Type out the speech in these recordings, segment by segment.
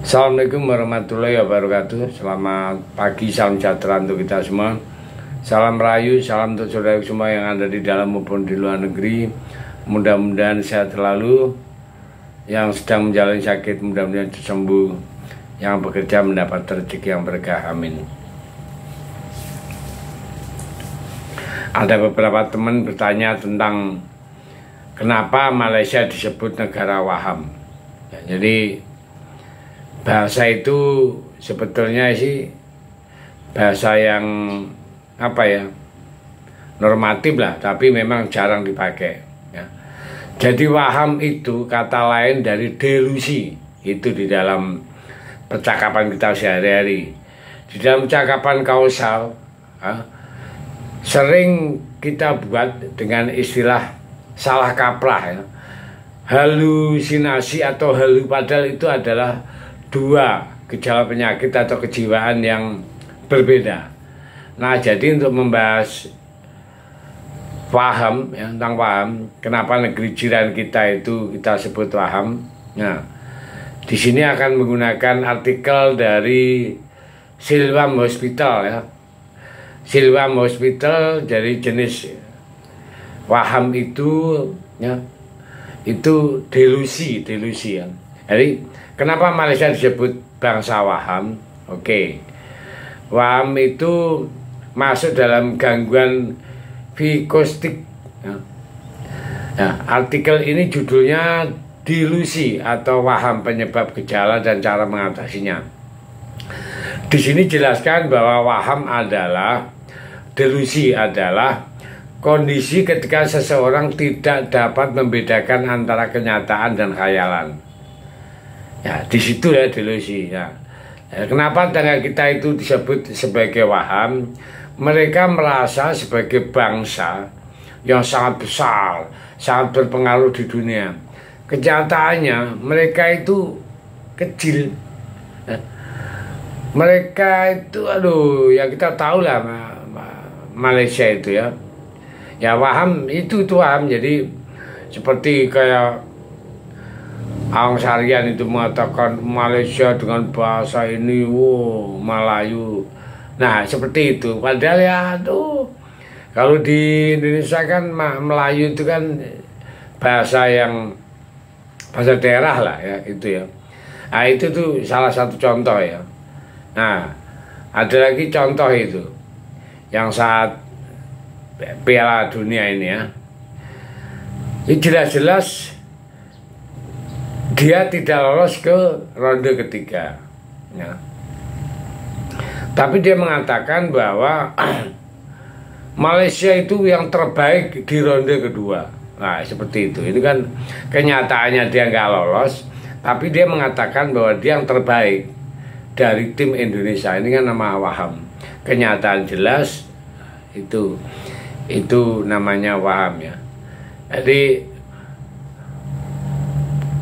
Assalamualaikum warahmatullahi wabarakatuh. Selamat pagi, salam sejahtera untuk kita semua. Salam rayu, salam untuk saudara semua yang ada di dalam maupun di luar negeri. Mudah-mudahan sehat selalu. Yang sedang menjalani sakit mudah-mudahan sembuh. Yang bekerja mendapat rezeki yang berkah, amin. Ada beberapa teman bertanya tentang kenapa Malaysia disebut negara waham. Ya, jadi bahasa itu sebetulnya sih bahasa yang normatif lah, tapi memang jarang dipakai ya. Jadi waham itu kata lain dari delusi, itu di dalam percakapan kita sehari-hari. Di dalam percakapan kausal sering kita buat dengan istilah salah kaprah ya. Halusinasi atau halu, padahal itu adalah dua gejala penyakit atau kejiwaan yang berbeda. Nah, jadi untuk membahas waham ya, tentang waham, kenapa negeri jiran kita itu kita sebut waham. Nah, di sini akan menggunakan artikel dari Silwam Hospital ya. Silwam Hospital dari jenis waham itu ya, itu delusi ya. Jadi kenapa Malaysia disebut bangsa waham? Oke. Waham itu masuk dalam gangguan psikostik. Nah, artikel ini judulnya delusi atau waham, penyebab, gejala, dan cara mengatasinya. Di sini jelaskan bahwa waham adalah, delusi adalah kondisi ketika seseorang tidak dapat membedakan antara kenyataan dan khayalan. Ya, di situ ya delusi ya. Kenapa dengan kita itu disebut sebagai waham? Mereka merasa sebagai bangsa yang sangat besar, sangat berpengaruh di dunia. Kenyataannya mereka itu kecil. Mereka itu ya kita tahu lah Malaysia itu ya. Ya waham itu waham, jadi seperti kayak Aung Sarian itu mengatakan Malaysia dengan bahasa ini, Melayu. Nah, seperti itu. Padahal ya, kalau di Indonesia kan Melayu itu kan bahasa daerah lah ya, itu ya. Nah, itu tuh salah satu contoh ya. Nah, ada lagi contoh itu yang saat Piala Dunia ini ya. Ini jelas-jelas dia tidak lolos ke ronde ketiga ya. Tapi dia mengatakan bahwa Malaysia itu yang terbaik di ronde kedua. Nah, seperti itu. Itu kan kenyataannya dia nggak lolos, tapi dia mengatakan bahwa dia yang terbaik dari tim Indonesia. Ini kan nama waham. Kenyataan jelas itu namanya waham ya. Jadi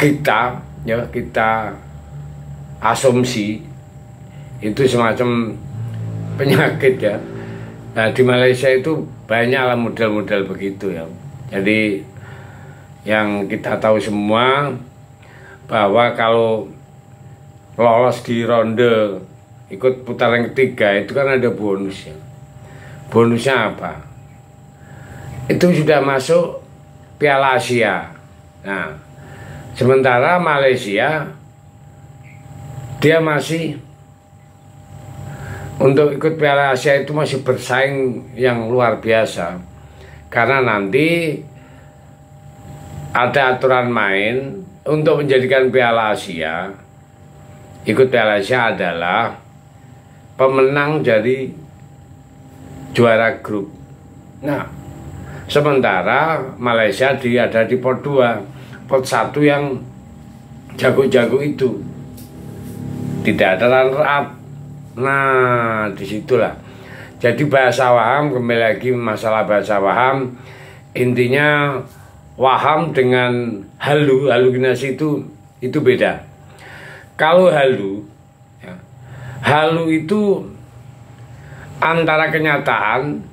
kita asumsi itu semacam penyakit ya. Nah, di Malaysia itu banyaklah model-model begitu ya. Jadi yang kita tahu semua bahwa kalau lolos di ronde ikut putaran ketiga itu kan ada bonusnya. Bonusnya apa? Itu sudah masuk Piala Asia. Nah, sementara Malaysia dia masih untuk ikut Piala Asia itu masih bersaing yang luar biasa. Karena nanti ada aturan main untuk menjadikan Piala Asia. Ikut Piala Asia adalah pemenang jadi juara grup. Nah, sementara Malaysia ada di pot 2. Pot 1 yang jago-jago itu tidak ada runner-up. Nah, disitulah. Jadi bahasa waham, kembali lagi masalah bahasa waham, intinya waham dengan halusinasi itu beda. Kalau halu itu antara kenyataan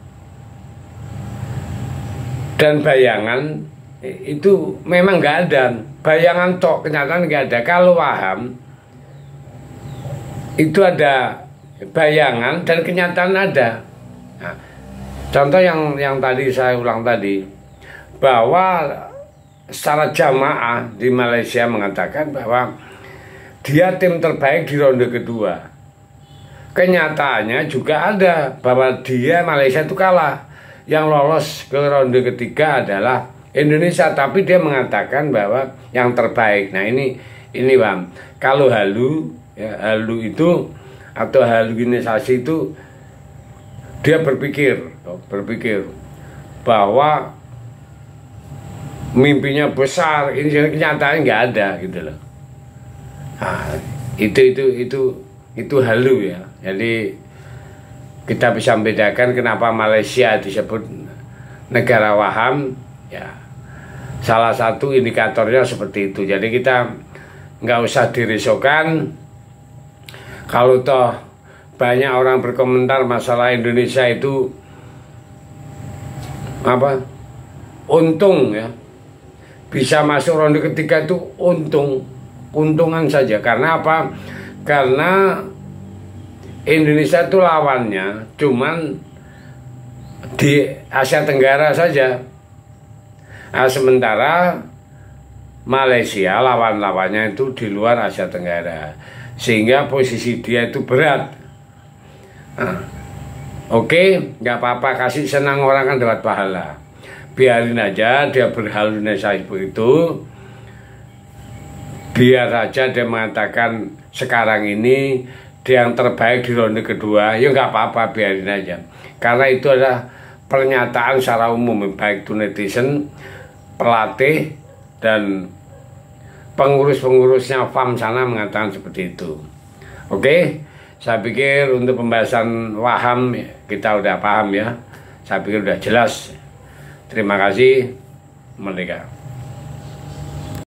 dan bayangan itu memang nggak ada, bayangan tok, kenyataan nggak ada. Kalau waham itu ada bayangan dan kenyataan ada. Nah, contoh yang tadi saya ulang tadi, bahwa secara jamaah di Malaysia mengatakan bahwa dia tim terbaik di ronde kedua. Kenyataannya juga ada bahwa Malaysia itu kalah. Yang lolos ke ronde ketiga adalah Indonesia, tapi dia mengatakan bahwa yang terbaik. Nah ini Bang, kalau halu itu atau halusinasi itu dia berpikir bahwa mimpinya besar, ini kenyataannya nggak ada gitu loh. Nah, itu halu ya. Jadi kita bisa membedakan kenapa Malaysia disebut negara waham ya. Salah satu indikatornya seperti itu. Jadi kita nggak usah dirisaukan kalau toh banyak orang berkomentar masalah Indonesia itu untung ya, bisa masuk ronde ketiga itu untungan saja. Karena apa? Karena Indonesia itu lawannya cuman di Asia Tenggara saja. Nah, sementara Malaysia lawan-lawannya itu di luar Asia Tenggara, sehingga posisi dia itu berat. Nah, oke, nggak apa-apa, kasih senang orang kan dapat pahala. Biarin aja dia berhalusinasi itu. Biar saja dia mengatakan sekarang ini dia yang terbaik di ronde kedua, ya nggak apa-apa, biarin aja. Karena itu adalah pernyataan secara umum, baik itu netizen, pelatih, dan pengurus-pengurusnya FAM sana mengatakan seperti itu. Oke, saya pikir untuk pembahasan waham kita udah paham ya. Saya pikir udah jelas. Terima kasih, Merdeka.